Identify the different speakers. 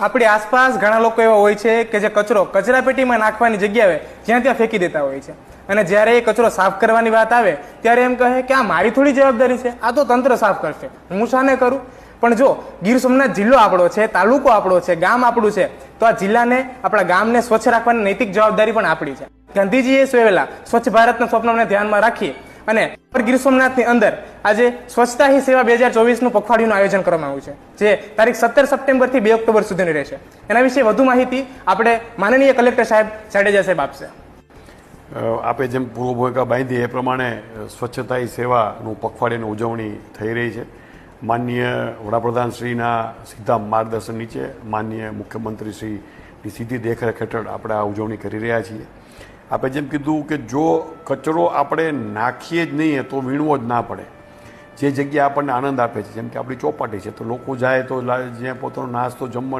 Speaker 1: આપણી આસપાસ ઘણા લોકો એવા હોય છે કે જે કચરો કચરાપેટીમાં નાખવાની જગ્યાએ જ્યાં ત્યાં ફેંકી દેતા હોય છે, અને જ્યારે એ કચરો સાફ કરવાની વાત આવે ત્યારે એમ કહે કે આ મારી થોડી જવાબદારી છે, આ તો તંત્ર સાફ કરશે, હું શાને કરું. પણ જો ગીર સોમનાથ જિલ્લો આપણો છે, તાલુકો આપણો છે, ગામ આપણું છે, તો આ જિલ્લાને, આપણા ગામને સ્વચ્છ રાખવાની નૈતિક જવાબદારી પણ આપણી છે. ગાંધીજીએ સૂચવેલા સ્વચ્છ ભારતના સ્વપ્નને ધ્યાનમાં રાખી અને ગીર સોમનાથની અંદર આજે સ્વચ્છતા હી સેવા 2024નું પખવાડિયુંનું આયોજન કરવામાં આવ્યું છે, જે તારીખ 17 સપ્ટેમ્બરથી 2 ઓક્ટોબર સુધીની રહેશે. એના વિશે વધુ માહિતી આપણે માનનીય કલેક્ટર સાહેબ જાડેજા સાહેબ આપશે.
Speaker 2: આપે જેમ પૂર્વ ભૂમિકા બાંધી એ પ્રમાણે સ્વચ્છતા હી સેવાનું પખવાડિયાની ઉજવણી થઈ રહી છે. માનનીય વડાપ્રધાનશ્રીના સીધા માર્ગદર્શન નીચે માનનીય મુખ્યમંત્રીશ્રીની સીધી દેખરેખ હેઠળ આપણે આ ઉજવણી કરી રહ્યા છીએ. આપણે જેમ કીધું કે જો કચરો આપણે નાખીએ જ નહીં તો વીણવો જ ના પડે. જે જગ્યા આપણને આનંદ આપે છે, જેમ કે આપણી ચોપાટી છે, તો લોકો જાય તો જ્યાં પોતાનો નાસ્તો જમવા